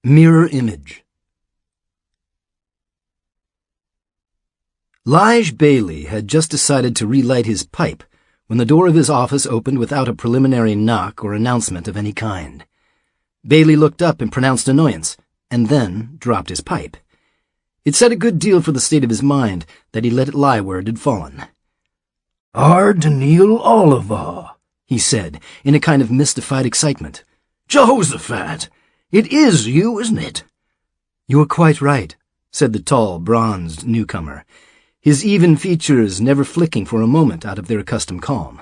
Mirror image. Lige Bailey had just decided to relight his pipe when the door of his office opened without a preliminary knock or announcement of any kind. Bailey looked up in pronounced annoyance, and then dropped his pipe. It said a good deal for the state of his mind that he let it lie where it had fallen. "Daniil Oliver," he said, in a kind of mystified excitement. "Jehoshaphat! It is you, isn't it?" "You are quite right," said the tall, bronzed newcomer, his even features never flicking for a moment out of their accustomed calm.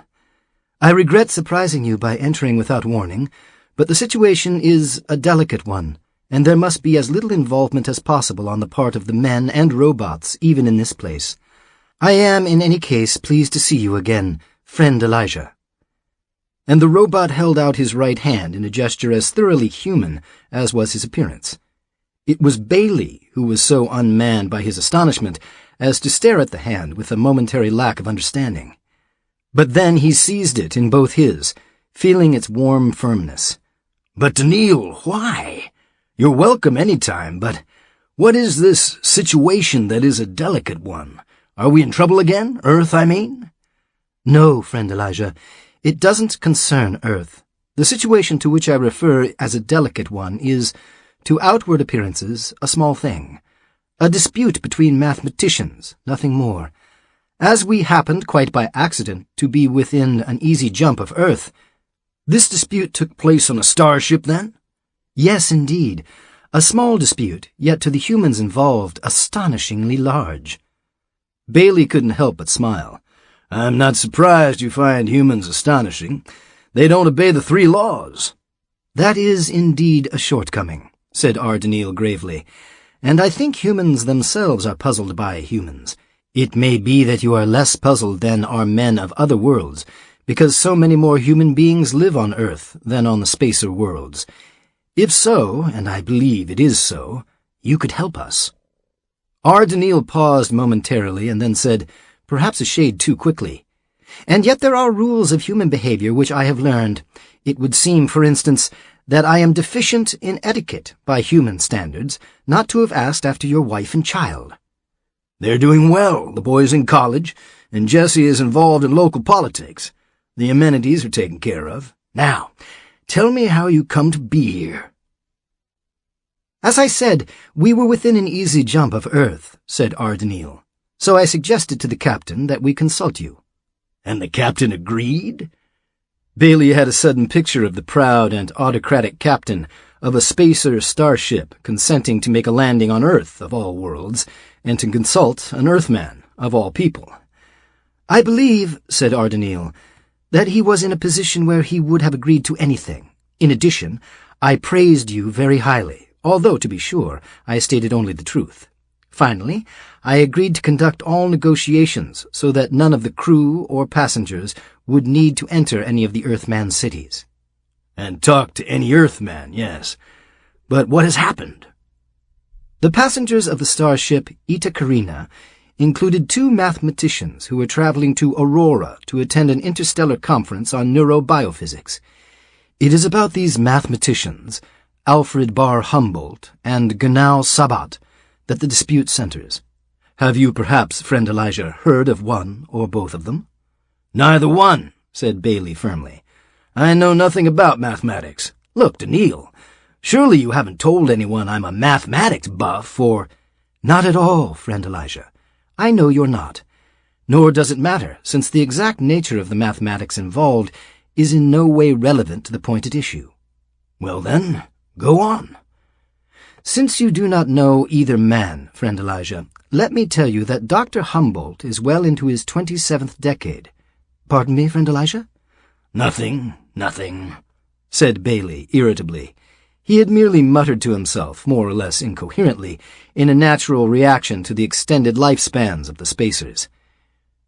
"I regret surprising you by entering without warning, but the situation is a delicate one, and there must be as little involvement as possible on the part of the men and robots, even in this place. I am, in any case, pleased to see you again, friend Elijah." And the robot held out his right hand in a gesture as thoroughly human as was his appearance. It was Bailey who was so unmanned by his astonishment as to stare at the hand with a momentary lack of understanding. But then he seized it in both his, feeling its warm firmness. "But Daniil, why? You're welcome any time, but what is this situation that is a delicate one? Are we in trouble again? Earth, I mean?" "No, friend Elijah. It doesn't concern Earth. The situation to which I refer as a delicate one is, to outward appearances, a small thing. A dispute between mathematicians, nothing more. As we happened, quite by accident, to be within an easy jump of Earth—" "This dispute took place on a starship, then?" "Yes, indeed. A small dispute, yet to the humans involved, astonishingly large." Bailey couldn't help but smile. "I'm not surprised you find humans astonishing. They don't obey the 3 laws. "That is indeed a shortcoming," said Daniil gravely, "and I think humans themselves are puzzled by humans. It may be that you are less puzzled than are men of other worlds, because so many more human beings live on Earth than on the spacer worlds. If so, and I believe it is so, you could help us." Daniil paused momentarily and then said, perhaps a shade too quickly, "And yet there are rules of human behavior which I have learned. It would seem, for instance, that I am deficient in etiquette by human standards not to have asked after your wife and child." "They're doing well. The boy's in college, and Jesse is involved in local politics. The amenities are taken care of. Now, tell me how you come to be here." "As I said, we were within an easy jump of Earth," said Daniil. "So I suggested to the captain that we consult you." "And the captain agreed?" Bailey had a sudden picture of the proud and autocratic captain of a spacer starship consenting to make a landing on Earth, of all worlds, and to consult an Earthman, of all people. "I believe," said Daniil, "that he was in a position where he would have agreed to anything. In addition, I praised you very highly, although, to be sure, I stated only the truth. Finally, I agreed to conduct all negotiations so that none of the crew or passengers would need to enter any of the Earthman cities." "And talk to any Earthman, yes. But what has happened?" "The passengers of the starship Eta Carina included 2 mathematicians who were traveling to Aurora to attend an interstellar conference on neurobiophysics. It is about these mathematicians, Alfred Bar Humboldt and Gnau Sabat, that the dispute centers. Have you perhaps, friend Elijah, heard of one or both of them?" "Neither one," said Bailey firmly. "I know nothing about mathematics. Look, Daniil, surely you haven't told anyone I'm a mathematics buff or—" "Not at all, friend Elijah. I know you're not. Nor does it matter, since the exact nature of the mathematics involved is in no way relevant to the point at issue." "Well then, go on." "Since you do not know either man, friend Elijah, let me tell you that Dr. Humboldt is well into his 27th decade. Pardon me, friend Elijah?" Nothing," said Bailey irritably. He had merely muttered to himself, more or less incoherently, in a natural reaction to the extended lifespans of the spacers.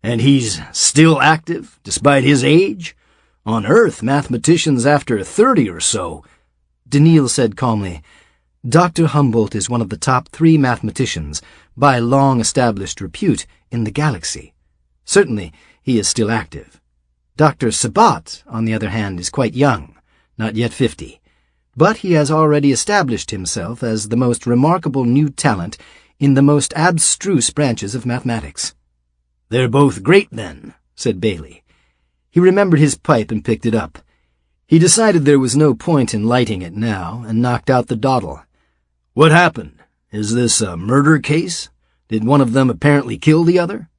"And he's still active, despite his age? On Earth, mathematicians after 30 or so—" Daniil said calmly, "Dr. Humboldt is one of the top 3 mathematicians, by long-established repute, in the galaxy. Certainly, he is still active. Dr. Sabat, on the other hand, is quite young, not yet 50. But he has already established himself as the most remarkable new talent in the most abstruse branches of mathematics." "They're both great, then," said Bailey. He remembered his pipe and picked it up. He decided there was no point in lighting it now, and knocked out the dawdle. "What happened? Is this a murder case? Did one of them apparently kill the other?"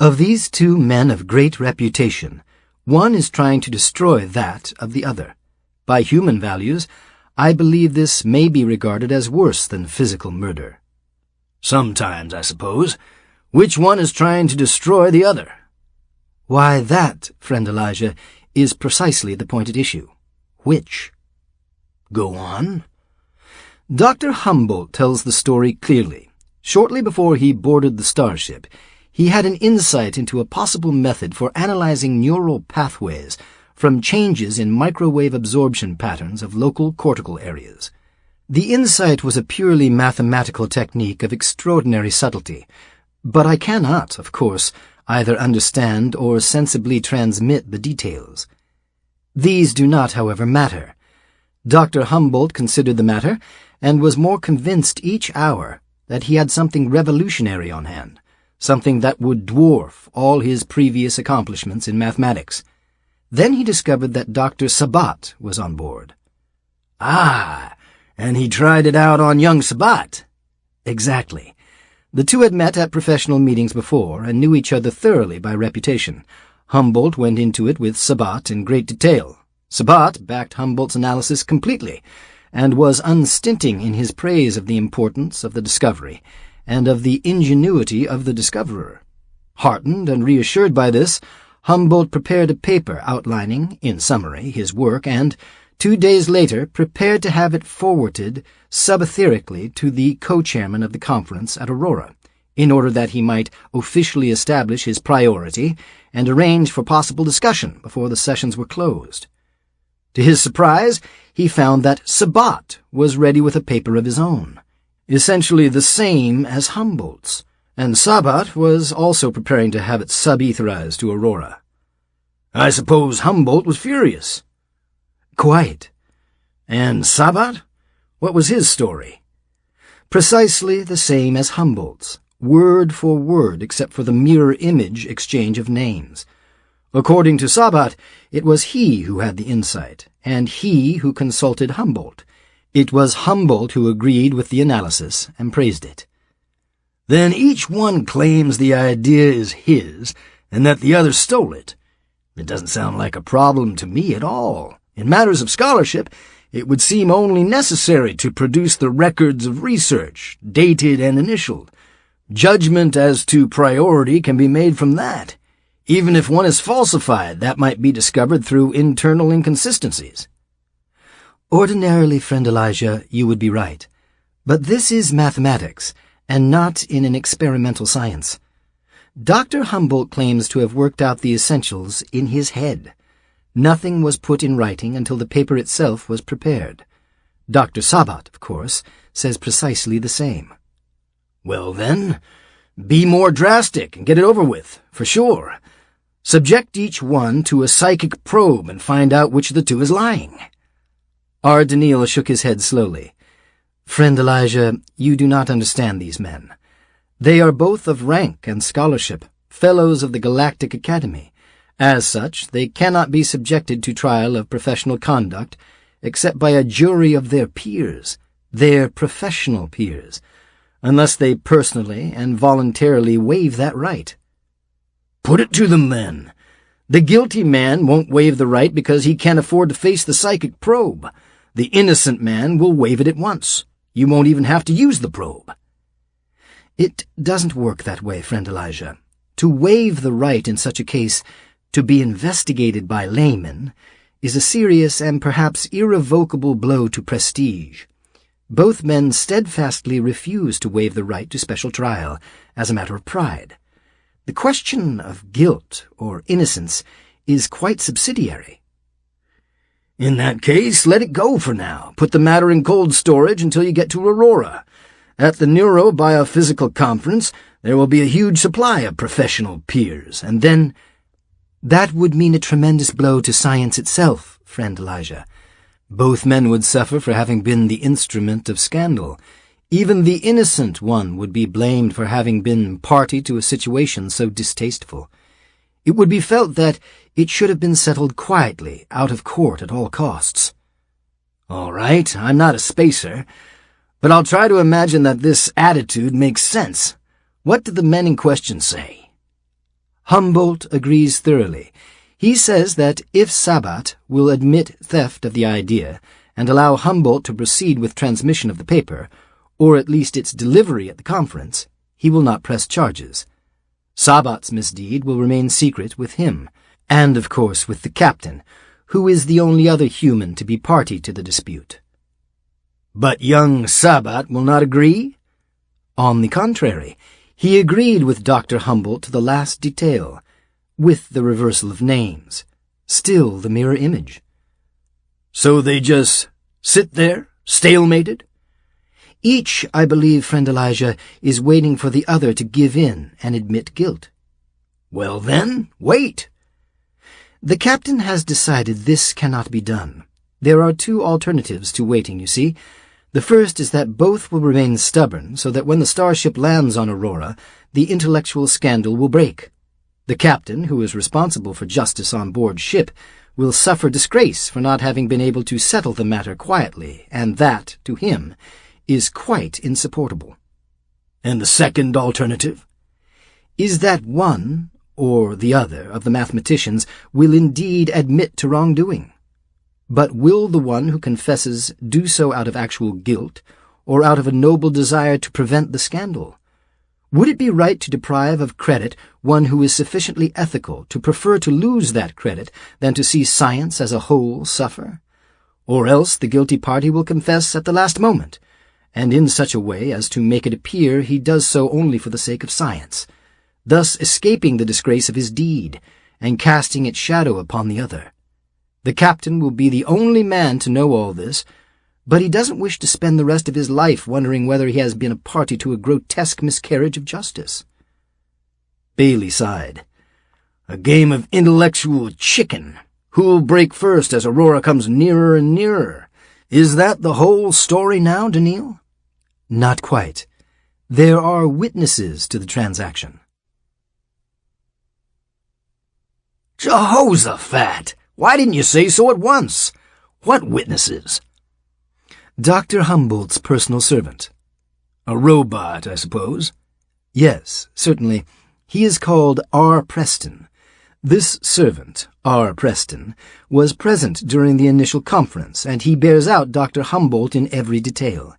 "Of these two men of great reputation, one is trying to destroy that of the other. By human values, I believe this may be regarded as worse than physical murder." "Sometimes, I suppose. Which one is trying to destroy the other?" "Why, that, friend Elijah, is precisely the point at issue. Which?" "Go on." Dr. Humboldt tells the story clearly. Shortly before he boarded the starship, he had an insight into a possible method for analyzing neural pathways from changes in microwave absorption patterns of local cortical areas. The insight was a purely mathematical technique of extraordinary subtlety, but I cannot, of course, either understand or sensibly transmit the details. These do not, however, matter. Dr. Humboldt considered the matter, and was more convinced each hour that he had something revolutionary on hand, something that would dwarf all his previous accomplishments in mathematics. Then he discovered that Dr. Sabat was on board. "Ah, and he tried it out on young Sabat." "Exactly. The two had met at professional meetings before and knew each other thoroughly by reputation. Humboldt went into it with Sabat in great detail. Sabat backed Humboldt's analysis completely, and was unstinting in his praise of the importance of the discovery and of the ingenuity of the discoverer. Heartened and reassured by this, Humboldt prepared a paper outlining, in summary, his work and, 2 days later, prepared to have it forwarded subetherically to the co-chairman of the conference at Aurora, in order that he might officially establish his priority and arrange for possible discussion before the sessions were closed. To his surprise, he found that Sabat was ready with a paper of his own, essentially the same as Humboldt's, and Sabat was also preparing to have it sub-etherized to Aurora. "I suppose Humboldt was furious." "Quite." "And Sabat? What was his story?" "Precisely the same as Humboldt's, word for word except for the mirror image exchange of names. According to Sabat, it was he who had the insight, and he who consulted Humboldt. It was Humboldt who agreed with the analysis and praised it." "Then each one claims the idea is his, and that the other stole it. It doesn't sound like a problem to me at all. In matters of scholarship, it would seem only necessary to produce the records of research, dated and initialed. Judgment as to priority can be made from that. Even if one is falsified, that might be discovered through internal inconsistencies." "Ordinarily, friend Elijah, you would be right. But this is mathematics, and not in an experimental science. Dr. Humboldt claims to have worked out the essentials in his head. Nothing was put in writing until the paper itself was prepared. Dr. Sabat, of course, says precisely the same." "Well then, be more drastic and get it over with, for sure. Subject each one to a psychic probe and find out which of the two is lying." R. Daniel shook his head slowly. "Friend Elijah, you do not understand these men. They are both of rank and scholarship, fellows of the Galactic Academy. As such, they cannot be subjected to trial of professional conduct except by a jury of their peers, their professional peers, unless they personally and voluntarily waive that right." "Put it to them, then. The guilty man won't waive the right because he can't afford to face the psychic probe. The innocent man will waive it at once. You won't even have to use the probe." "It doesn't work that way, friend Elijah. To waive the right in such a case, to be investigated by laymen, is a serious and perhaps irrevocable blow to prestige. Both men steadfastly refuse to waive the right to special trial, as a matter of pride. The question of guilt or innocence is quite subsidiary." "In that case, let it go for now. Put the matter in cold storage until you get to Aurora. At the Neurobiophysical Conference, there will be a huge supply of professional peers, and then—" "That would mean a tremendous blow to science itself, friend Elijah. Both men would suffer for having been the instrument of scandal. Even the innocent one would be blamed for having been party to a situation so distasteful. It would be felt that it should have been settled quietly, out of court at all costs. All right, I'm not a spacer, but I'll try to imagine that this attitude makes sense. What did the men in question say? Humboldt agrees thoroughly. He says that if Sabat will admit theft of the idea and allow Humboldt to proceed with transmission of the paper, or at least its delivery at the conference, he will not press charges. Sabat's misdeed will remain secret with him, and of course with the captain, who is the only other human to be party to the dispute. But young Sabat will not agree? On the contrary, he agreed with Dr. Humboldt to the last detail, with the reversal of names, still the mirror image. So they just sit there, stalemated? Each, I believe, friend Elijah, is waiting for the other to give in and admit guilt. Well then, wait. The captain has decided this cannot be done. There are two alternatives to waiting, you see. The first is that both will remain stubborn, so that when the starship lands on Aurora, the intellectual scandal will break. The captain, who is responsible for justice on board ship, will suffer disgrace for not having been able to settle the matter quietly, and that, to him, is quite insupportable. And the second alternative is that one or the other of the mathematicians will indeed admit to wrongdoing. But will the one who confesses do so out of actual guilt, or out of a noble desire to prevent the scandal? Would it be right to deprive of credit one who is sufficiently ethical to prefer to lose that credit than to see science as a whole suffer? Or else the guilty party will confess at the last moment, and in such a way as to make it appear he does so only for the sake of science, thus escaping the disgrace of his deed, and casting its shadow upon the other. The captain will be the only man to know all this, but he doesn't wish to spend the rest of his life wondering whether he has been a party to a grotesque miscarriage of justice. Bailey sighed. A game of intellectual chicken. Who'll break first as Aurora comes nearer and nearer? Is that the whole story now, Daniil? Not quite. There are witnesses to the transaction. Jehoshaphat! Why didn't you say so at once? What witnesses? Dr. Humboldt's personal servant. A robot, I suppose? Yes, certainly. He is called R. Preston. This servant, R. Preston, was present during the initial conference, and he bears out Dr. Humboldt in every detail.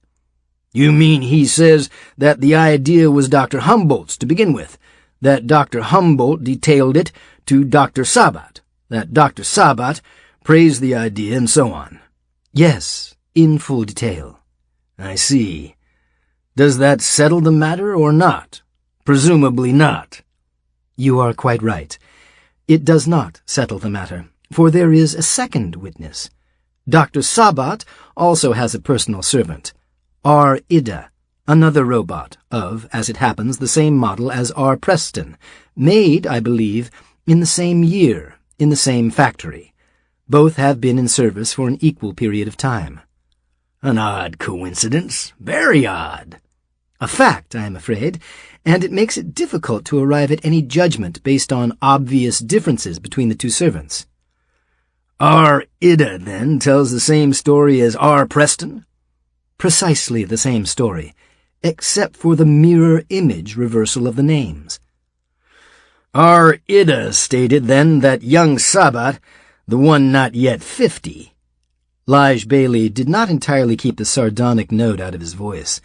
You mean he says that the idea was Dr. Humboldt's to begin with, that Dr. Humboldt detailed it to Dr. Sabat, that Dr. Sabat praised the idea, and so on? Yes, in full detail. I see. Does that settle the matter or not? Presumably not. You are quite right. It does not settle the matter, for there is a second witness. Dr. Sabat also has a personal servant, R. Ida, another robot of, as it happens, the same model as R. Preston, made, I believe, in the same year, in the same factory. Both have been in service for an equal period of time. An odd coincidence, very odd. A fact, I am afraid, and it makes it difficult to arrive at any judgment based on obvious differences between the two servants. R. Ida, then, tells the same story as R. Preston? Precisely the same story, except for the mirror image reversal of the names. R. Ida stated, then, that young Sabat, the one not yet 50... Lige Bailey did not entirely keep the sardonic note out of his voice.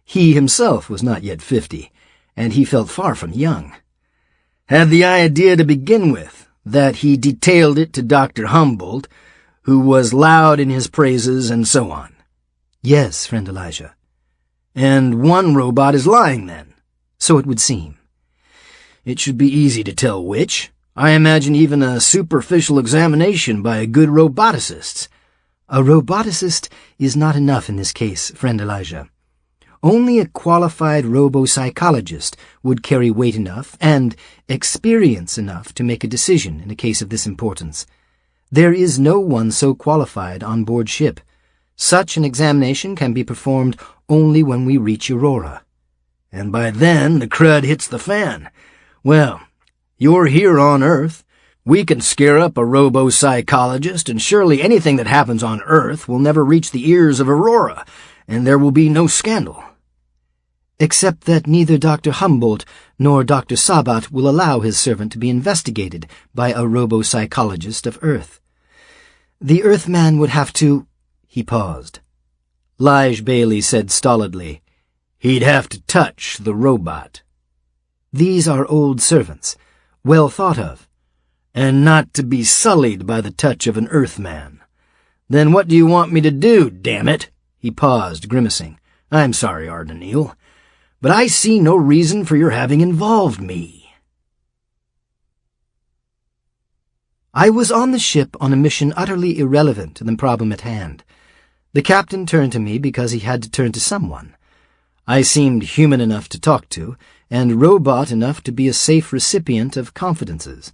He himself was not yet 50, and he felt far from young. Had the idea to begin with, that he detailed it to Dr. Humboldt, who was loud in his praises, and so on. Yes, friend Elijah. And one robot is lying, then? So it would seem. It should be easy to tell which. I imagine even a superficial examination by a good roboticist. A roboticist is not enough in this case, friend Elijah. Only a qualified robo-psychologist would carry weight enough and experience enough to make a decision in a case of this importance. There is no one so qualified on board ship. Such an examination can be performed only when we reach Aurora. And by then the crud hits the fan. Well, you're here on Earth. We can scare up a robo-psychologist, and surely anything that happens on Earth will never reach the ears of Aurora, and there will be no scandal. Except that neither Dr. Humboldt nor Dr. Sabat will allow his servant to be investigated by a robo-psychologist of Earth. The Earthman would have to— He paused. Lige Bailey said stolidly, "He'd have to touch the robot." These are old servants, well thought of. And not to be sullied by the touch of an Earthman. Then what do you want me to do, damn it? He paused, grimacing. I'm sorry, Ardenil, but I see no reason for your having involved me. I was on the ship on a mission utterly irrelevant to the problem at hand. The captain turned to me because he had to turn to someone. I seemed human enough to talk to, and robot enough to be a safe recipient of confidences.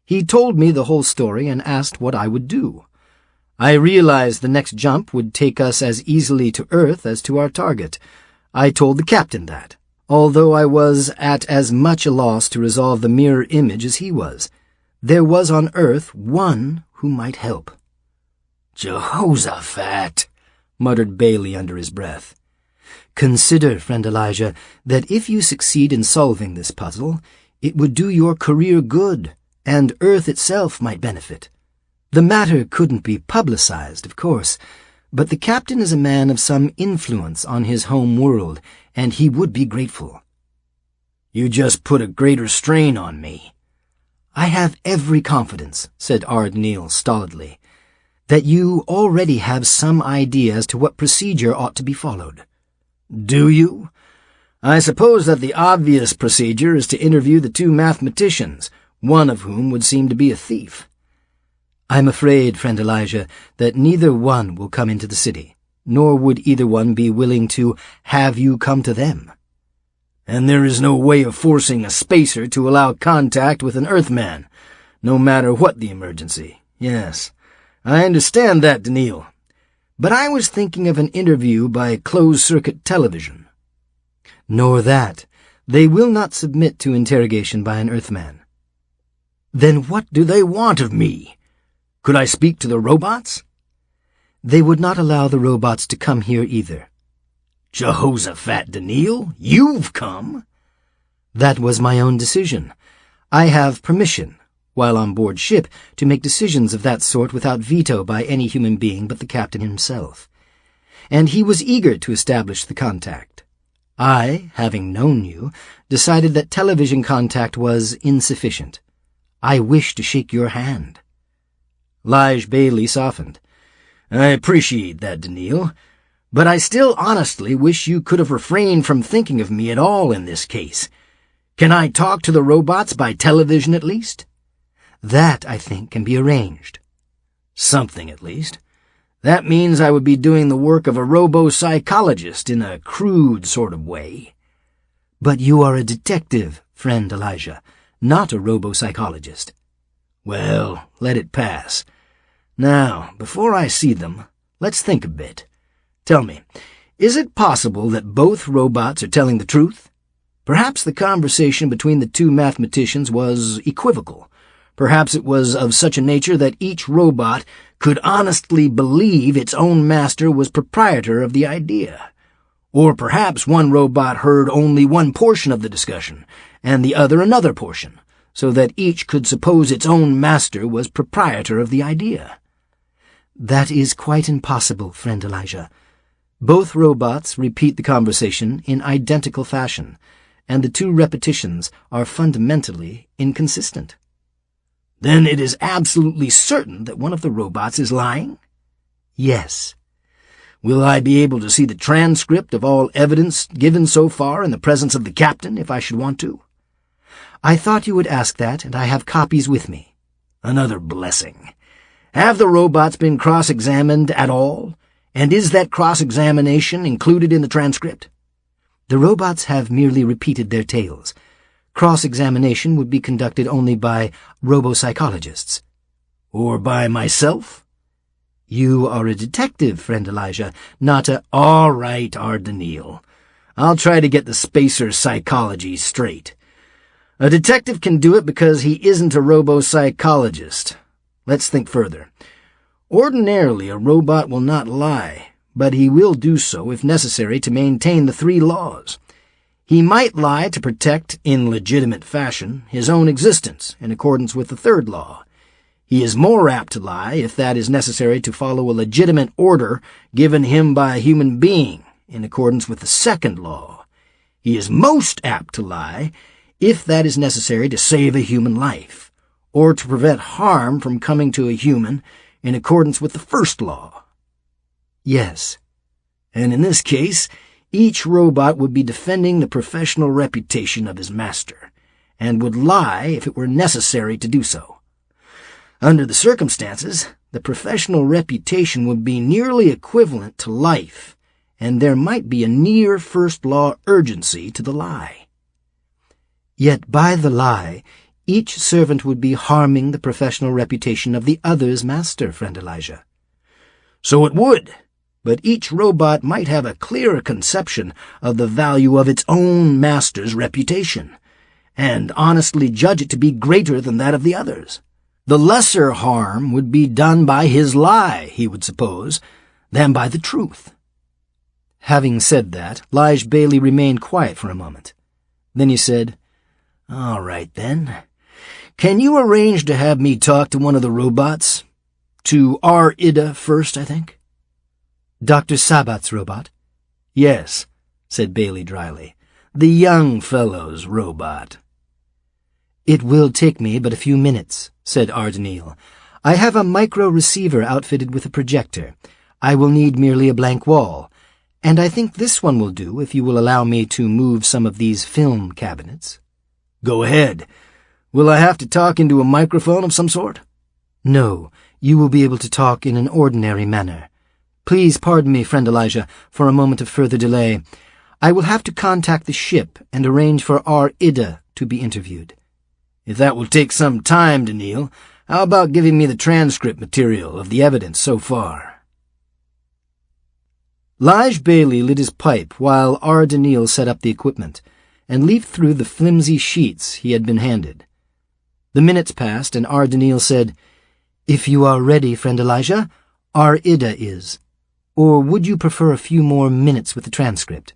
He told me the whole story and asked what I would do. I realized the next jump would take us as easily to Earth as to our target. I told the captain that, although I was at as much a loss to resolve the mirror image as he was. There was on Earth one who might help. Jehoshaphat, muttered Bailey under his breath. Consider, friend Elijah, that if you succeed in solving this puzzle, it would do your career good, and Earth itself might benefit. The matter couldn't be publicized, of course, but the captain is a man of some influence on his home world, and he would be grateful. You just put a greater strain on me. I have every confidence, said Ardenil stolidly, that you already have some idea as to what procedure ought to be followed. Do you? I suppose that the obvious procedure is to interview the two mathematicians, one of whom would seem to be a thief. I'm afraid, friend Elijah, that neither one will come into the city, nor would either one be willing to have you come to them. And there is no way of forcing a spacer to allow contact with an Earthman, no matter what the emergency. Yes, I understand that, Daniil. But I was thinking of an interview by closed-circuit television. Nor that. They will not submit to interrogation by an Earthman. Then what do they want of me? Could I speak to the robots? They would not allow the robots to come here either. Jehoshaphat, Daniil, you've come? That was my own decision. I have permission, while on board ship, to make decisions of that sort without veto by any human being but the captain himself. And he was eager to establish the contact. I, having known you, decided that television contact was insufficient. I wish to shake your hand. Lige Bailey softened. I appreciate that, Daniil, but I still honestly wish you could have refrained from thinking of me at all in this case. Can I talk to the robots by television at least? That, I think, can be arranged. Something, at least. That means I would be doing the work of a robo-psychologist in a crude sort of way. But you are a detective, friend Elijah, not a robo-psychologist. Well, let it pass. Now, before I see them, let's think a bit. Tell me, is it possible that both robots are telling the truth? Perhaps the conversation between the two mathematicians was equivocal. Perhaps it was of such a nature that each robot could honestly believe its own master was proprietor of the idea. Or perhaps one robot heard only one portion of the discussion, and the other another portion, so that each could suppose its own master was proprietor of the idea. That is quite impossible, friend Elijah. Both robots repeat the conversation in identical fashion, and the two repetitions are fundamentally inconsistent. Then it is absolutely certain that one of the robots is lying? Yes. Will I be able to see the transcript of all evidence given so far in the presence of the captain, if I should want to? I thought you would ask that, and I have copies with me. Another blessing. Have the robots been cross-examined at all? And is that cross-examination included in the transcript? The robots have merely repeated their tales. Cross-examination would be conducted only by robo-psychologists. Or by myself? You are a detective, friend Elijah, not a— All right, Ardenil. I'll try to get the spacer's psychology straight. A detective can do it because he isn't a robo-psychologist. Let's think further. Ordinarily, a robot will not lie, but he will do so if necessary to maintain the 3 laws. He might lie to protect, in legitimate fashion, his own existence, in accordance with the 3rd law. He is more apt to lie if that is necessary to follow a legitimate order given him by a human being, in accordance with the 2nd law. He is most apt to lie if that is necessary to save a human life, or to prevent harm from coming to a human in accordance with the 1st law. Yes. And in this case, each robot would be defending the professional reputation of his master, and would lie if it were necessary to do so. Under the circumstances, the professional reputation would be nearly equivalent to life, and there might be a near 1st law urgency to the lie. Yet by the lie, each servant would be harming the professional reputation of the other's master, friend Elijah. So it would, but each robot might have a clearer conception of the value of its own master's reputation, and honestly judge it to be greater than that of the others. The lesser harm would be done by his lie, he would suppose, than by the truth. Having said that, Lige Bailey remained quiet for a moment. Then he said, All right, then. Can you arrange to have me talk to one of the robots? To R-Ida first, I think. Dr. Sabat's robot? Yes, said Bailey dryly. The young fellow's robot. It will take me but a few minutes, said Ardenil. I have a micro-receiver outfitted with a projector. I will need merely a blank wall, and I think this one will do if you will allow me to move some of these film cabinets. Go ahead. Will I have to talk into a microphone of some sort? No, you will be able to talk in an ordinary manner. Please pardon me, friend Elijah, for a moment of further delay. I will have to contact the ship and arrange for R-Ida to be interviewed. If that will take some time, Daniil, how about giving me the transcript material of the evidence so far? Lige Bailey lit his pipe while Ardenil set up the equipment, and leafed through the flimsy sheets he had been handed. The minutes passed, and Ardenil said, If you are ready, friend Elijah, R-Ida is. Or would you prefer a few more minutes with the transcript?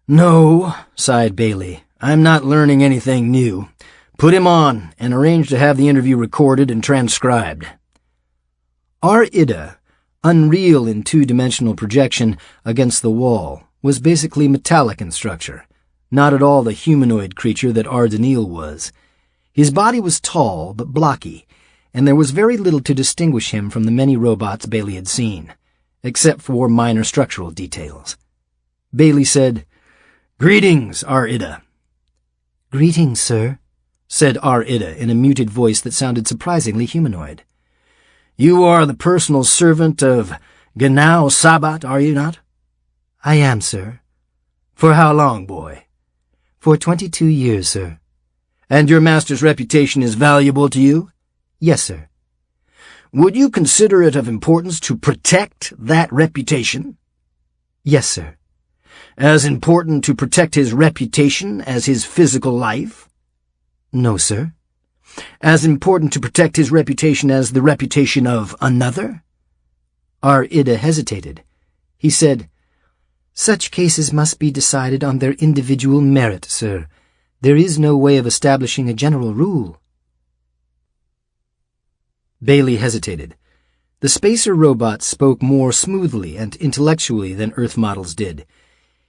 No, sighed Bailey. I'm not learning anything new. Put him on, and arrange to have the interview recorded and transcribed. R-Ida, unreal in 2-dimensional projection against the wall, was basically metallic in structure, not at all the humanoid creature that Ardenil was. His body was tall but blocky, and there was very little to distinguish him from the many robots Bailey had seen, except for minor structural details. Bailey said, Greetings, R-Ida. Greetings, sir, said R-Ida in a muted voice that sounded surprisingly humanoid. You are the personal servant of Ganao Sabat, are you not? I am, sir. For how long, boy? For 22 years, sir. And your master's reputation is valuable to you? Yes, sir. Would you consider it of importance to protect that reputation? Yes, sir. As important to protect his reputation as his physical life? No, sir. As important to protect his reputation as the reputation of another? R-Ida hesitated. He said, Such cases must be decided on their individual merit, sir. There is no way of establishing a general rule. Bailey hesitated. The spacer robot spoke more smoothly and intellectually than Earth models did.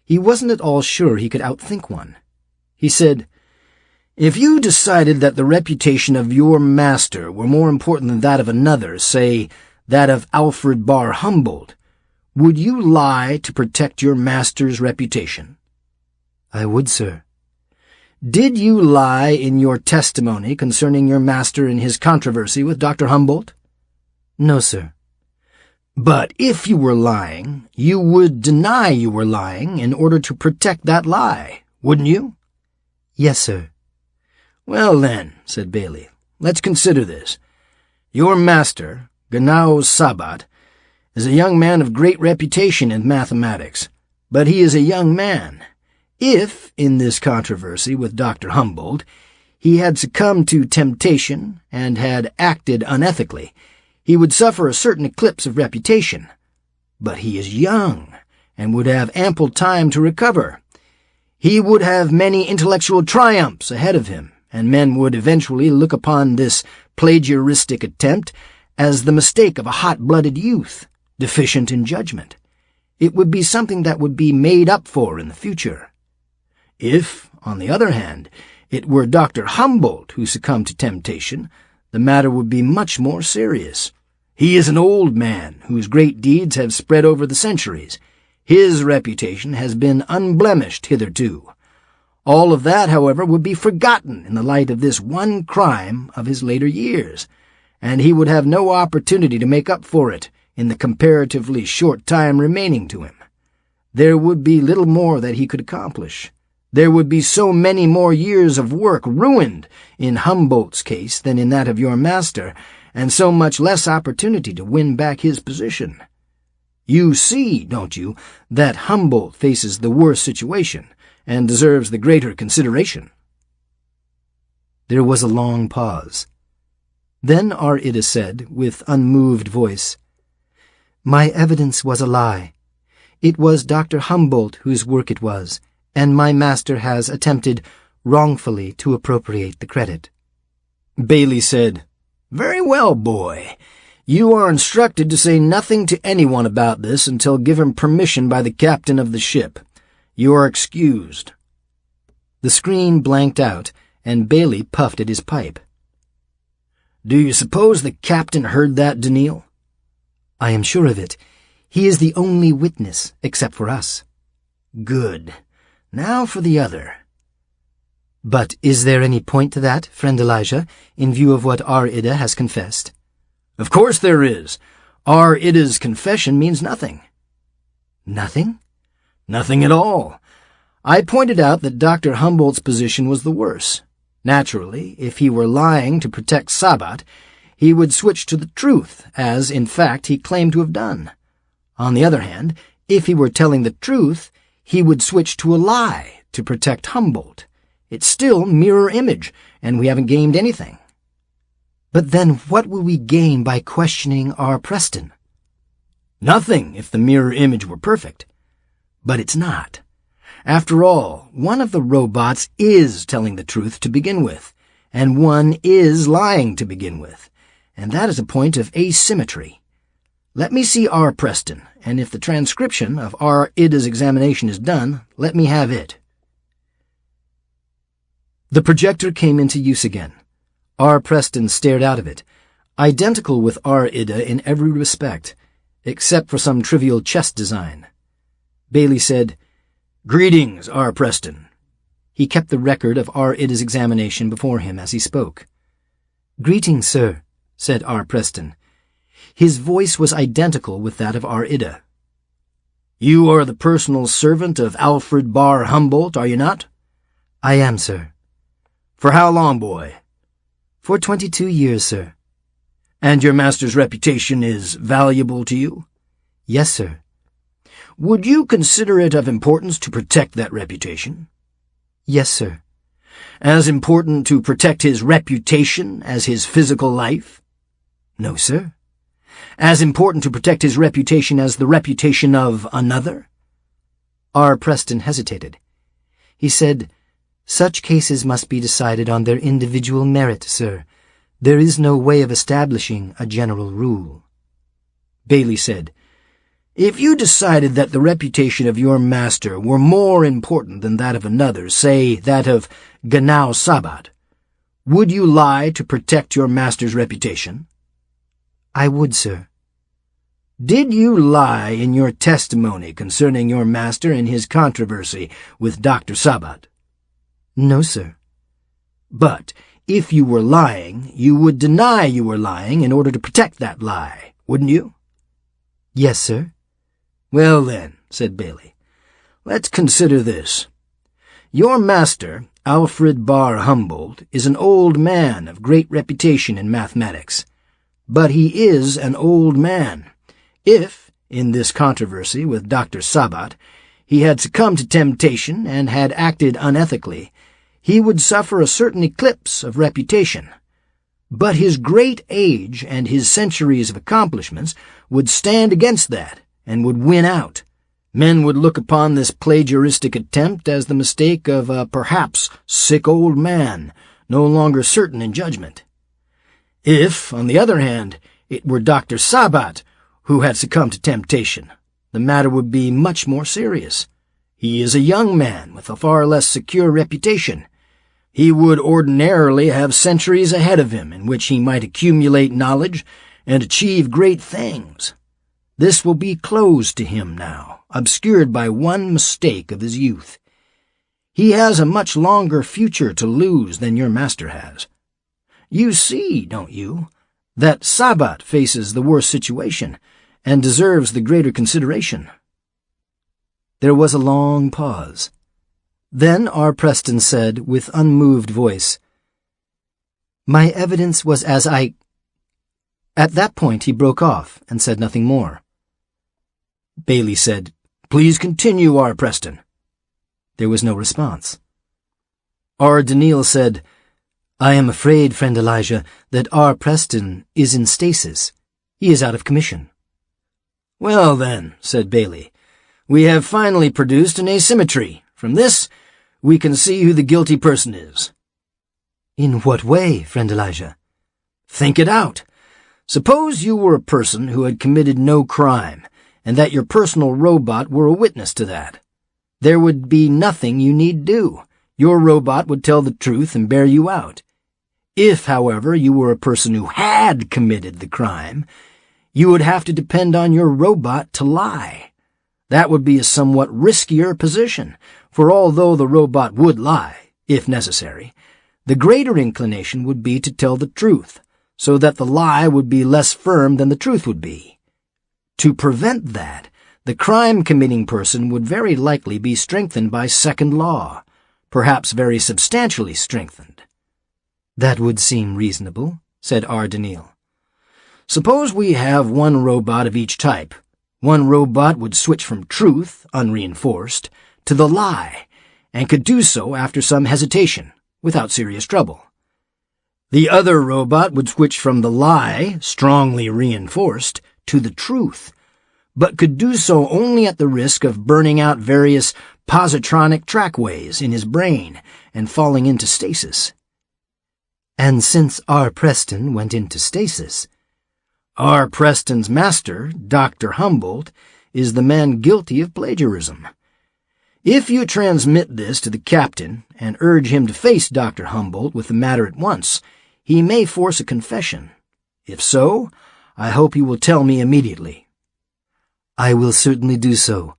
He wasn't at all sure he could outthink one. He said, If you decided that the reputation of your master were more important than that of another, say, that of Alfred Bar Humboldt, would you lie to protect your master's reputation? I would, sir. Did you lie in your testimony concerning your master in his controversy with Dr. Humboldt? No, sir. But if you were lying, you would deny you were lying in order to protect that lie, wouldn't you? Yes, sir. Well then, said Bailey, let's consider this. Your master, Ganao Sabat, is a young man of great reputation in mathematics, but he is a young man. If, in this controversy with Dr. Humboldt, he had succumbed to temptation and had acted unethically, he would suffer a certain eclipse of reputation. But he is young, and would have ample time to recover. He would have many intellectual triumphs ahead of him, and men would eventually look upon this plagiaristic attempt as the mistake of a hot-blooded youth, deficient in judgment. It would be something that would be made up for in the future. If, on the other hand, it were Dr. Humboldt who succumbed to temptation, the matter would be much more serious. He is an old man whose great deeds have spread over the centuries. His reputation has been unblemished hitherto. All of that, however, would be forgotten in the light of this one crime of his later years, and he would have no opportunity to make up for it in the comparatively short time remaining to him. There would be little more that he could accomplish. There would be so many more years of work ruined in Humboldt's case than in that of your master, and so much less opportunity to win back his position. You see, don't you, that Humboldt faces the worse situation and deserves the greater consideration." There was a long pause. Then Ar-Ida said, with unmoved voice, "My evidence was a lie. It was Dr. Humboldt whose work it was, and my master has attempted wrongfully to appropriate the credit." Bailey said, "Very well, boy. You are instructed to say nothing to anyone about this until given permission by the captain of the ship. You are excused." The screen blanked out, and Bailey puffed at his pipe. "Do you suppose the captain heard that, Daniil?" "I am sure of it. He is the only witness, except for us." "Good. Now for the other." "But is there any point to that, friend Elijah, in view of what Ar-Ida has confessed?" "Of course there is. Ar-Ida's confession means nothing." "Nothing?" "Nothing at all. I pointed out that Dr. Humboldt's position was the worse. Naturally, if he were lying to protect Sabat, he would switch to the truth, as, in fact, he claimed to have done. On the other hand, if he were telling the truth, he would switch to a lie to protect Humboldt. It's still mirror image, and we haven't gained anything." "But then what will we gain by questioning R. Preston?" "Nothing, if the mirror image were perfect. But it's not. After all, one of the robots is telling the truth to begin with, and one is lying to begin with, and that is a point of asymmetry. Let me see R. Preston, and if the transcription of Ar-Ida's examination is done, let me have it." The projector came into use again. R. Preston stared out of it, identical with Ar-Ida in every respect, except for some trivial chest design. Bailey said, "Greetings, R. Preston." He kept the record of Ar-Ida's examination before him as he spoke. "Greetings, sir," said R. Preston. His voice was identical with that of Ar-Ida. "You are the personal servant of Alfred Barr Humboldt, are you not?" "I am, sir." "For how long, boy?" "For 22 years, sir." "And your master's reputation is valuable to you?" "Yes, sir." "Would you consider it of importance to protect that reputation?" "Yes, sir." "As important to protect his reputation as his physical life?" "No, sir." "As important to protect his reputation as the reputation of another?" R. Preston hesitated. He said, "Such cases must be decided on their individual merit, sir. There is no way of establishing a general rule." Bailey said, "If you decided that the reputation of your master were more important than that of another, say that of Ganao Sabat, would you lie to protect your master's reputation?" "I would, sir." "Did you lie in your testimony concerning your master in his controversy with Dr. Sabat?" "No, sir." "But if you were lying, you would deny you were lying in order to protect that lie, wouldn't you?" "Yes, sir." "Well then," said Bailey, "let's consider this. Your master, Alfred Barr Humboldt, is an old man of great reputation in mathematics, but he is an old man. If, in this controversy with Dr. Sabat, he had succumbed to temptation and had acted unethically, he would suffer a certain eclipse of reputation. But his great age and his centuries of accomplishments would stand against that and would win out. Men would look upon this plagiaristic attempt as the mistake of a perhaps sick old man, no longer certain in judgment. If, on the other hand, it were Dr. Sabat who had succumbed to temptation, the matter would be much more serious. He is a young man with a far less secure reputation. He would ordinarily have centuries ahead of him in which he might accumulate knowledge and achieve great things. This will be closed to him now, obscured by one mistake of his youth. He has a much longer future to lose than your master has. You see, don't you, that Sabat faces the worse situation and deserves the greater consideration. There was a long pause. Then R. Preston said with unmoved voice, "My evidence was as I—" At that point he broke off and said nothing more. Bailey said, "Please continue, R. Preston." There was no response. R. Daniil said, "I am afraid, friend Elijah, that R. Preston is in stasis. He is out of commission." "Well then," said Bailey, "we have finally produced an asymmetry. From this, we can see who the guilty person is." "In what way, friend Elijah?" "Think it out. Suppose you were a person who had committed no crime, and that your personal robot were a witness to that. There would be nothing you need do. Your robot would tell the truth and bear you out. If, however, you were a person who had committed the crime, you would have to depend on your robot to lie. That would be a somewhat riskier position, for although the robot would lie, if necessary, the greater inclination would be to tell the truth, so that the lie would be less firm than the truth would be. To prevent that, the crime-committing person would very likely be strengthened by second law, perhaps very substantially strengthened." "That would seem reasonable," said R. Daniil. "Suppose we have one robot of each type. One robot would switch from truth, unreinforced, to the lie, and could do so after some hesitation, without serious trouble. The other robot would switch from the lie, strongly reinforced, to the truth, but could do so only at the risk of burning out various positronic trackways in his brain and falling into stasis." "And since R. Preston went into stasis—" "R. Preston's master, Dr. Humboldt, is the man guilty of plagiarism. If you transmit this to the captain and urge him to face Dr. Humboldt with the matter at once, he may force a confession. If so, I hope you will tell me immediately." "I will certainly do so.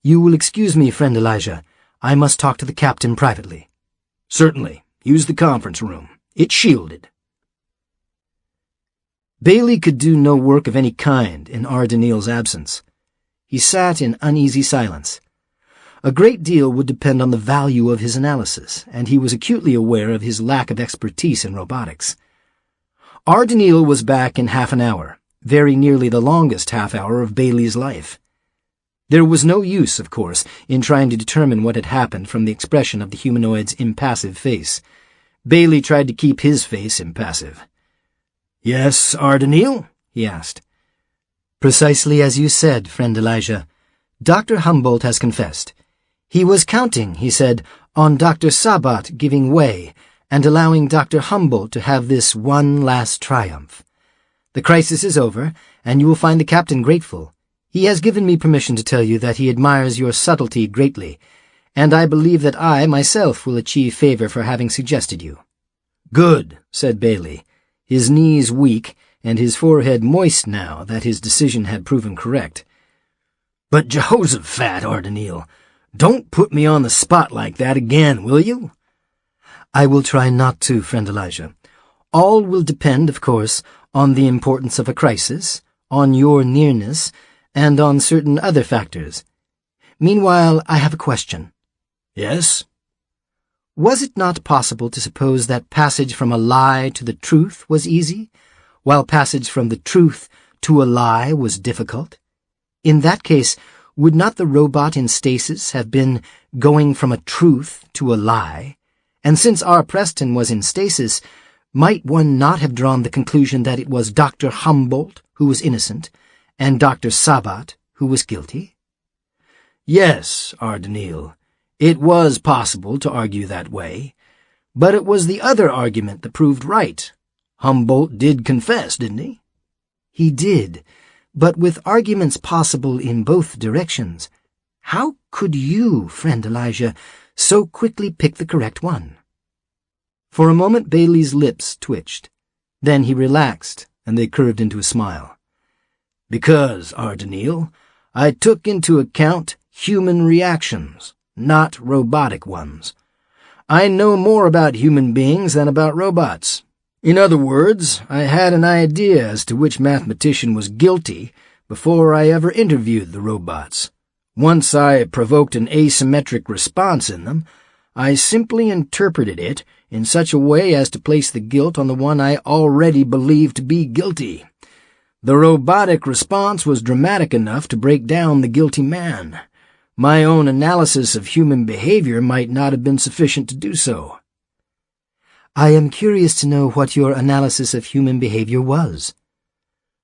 You will excuse me, friend Elijah. I must talk to the captain privately." "Certainly. Use the conference room. It's shielded." Bailey could do no work of any kind in R. Daniil's absence. He sat in uneasy silence. A great deal would depend on the value of his analysis, and he was acutely aware of his lack of expertise in robotics. R. Daniil was back in half an hour, very nearly the longest half hour of Bailey's life. There was no use, of course, in trying to determine what had happened from the expression of the humanoid's impassive face. Bailey tried to keep his face impassive. "Yes, R. Daniil?" he asked. "Precisely as you said, friend Elijah. Dr. Humboldt has confessed. He was counting, he said, on Dr. Sabat giving way and allowing Dr. Humboldt to have this one last triumph. The crisis is over, and you will find the captain grateful. He has given me permission to tell you that he admires your subtlety greatly, and I believe that I myself will achieve favor for having suggested you." "Good," said Bailey, his knees weak and his forehead moist now that his decision had proven correct. "But Jehoshaphat, R. Daniil, don't put me on the spot like that again, will you?" "I will try not to, friend Elijah. All will depend, of course, on the importance of a crisis, on your nearness, and on certain other factors. Meanwhile, I have a question." "Yes?" Was it not possible to suppose that passage from a lie to the truth was easy? while passage from the truth to a lie was difficult? In that case, would not the robot in stasis have been going from a truth to a lie? And since R. Preston was in stasis, might one not have drawn the conclusion that it was Dr. Humboldt who was innocent, and Dr. Sabat who was guilty? Yes, Ardenil, it was possible to argue that way, but it was the other argument that proved right. Humboldt did confess, didn't he? He did, but with arguments possible in both directions, how could you, friend Elijah, so quickly pick the correct one? For a moment Bailey's lips twitched. Then he relaxed, and they curved into a smile. Because, Ardenil, I took into account human reactions, not robotic ones. I know more about human beings than about robots. In other words, I had an idea as to which mathematician was guilty before I ever interviewed the robots. Once I provoked an asymmetric response in them, I simply interpreted it in such a way as to place the guilt on the one I already believed to be guilty. The robotic response was dramatic enough to break down the guilty man. My own analysis of human behavior might not have been sufficient to do so. I am curious to know what your analysis of human behavior was.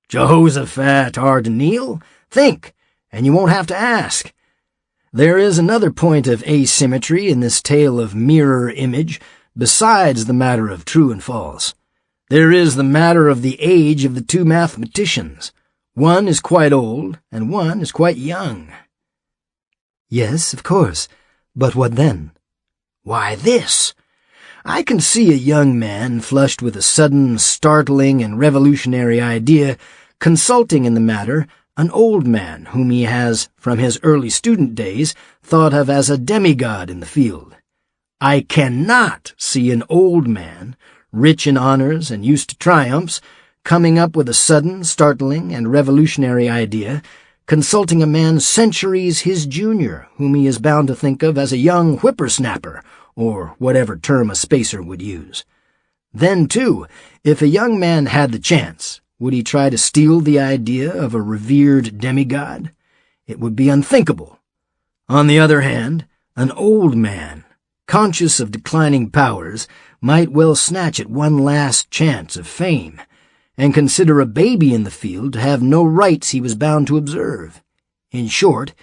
Jehoshaphat, Ardenil, think, and you won't have to ask. There is another point of asymmetry in this tale of mirror image besides the matter of true and false. There is the matter of the age of the two mathematicians. One is quite old, and one is quite young. Yes, of course. But what then? Why, this. I can see a young man flushed with a sudden, startling, and revolutionary idea consulting in the matter an old man whom he has, from his early student days, thought of as a demigod in the field. I cannot see an old man, rich in honors and used to triumphs, coming up with a sudden, startling, and revolutionary idea, consulting a man centuries his junior, whom he is bound to think of as a young whippersnapper, or whatever term a spacer would use. Then, too, if a young man had the chance, would he try to steal the idea of a revered demigod? It would be unthinkable. On the other hand, an old man, conscious of declining powers, might well snatch at one last chance of fame, and consider a baby in the field to have no rights he was bound to observe. In short,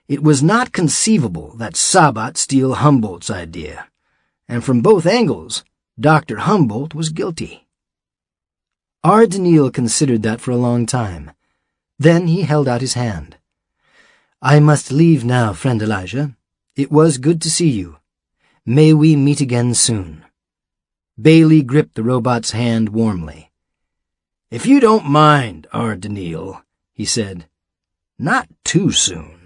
it was not conceivable that Sabat steal Humboldt's idea, and from both angles, Dr. Humboldt was guilty. Ardenil considered that for a long time. Then he held out his hand. I must leave now, friend Elijah. It was good to see you. May we meet again soon. Bailey gripped the robot's hand warmly. If you don't mind, Ardenil, he said, not too soon.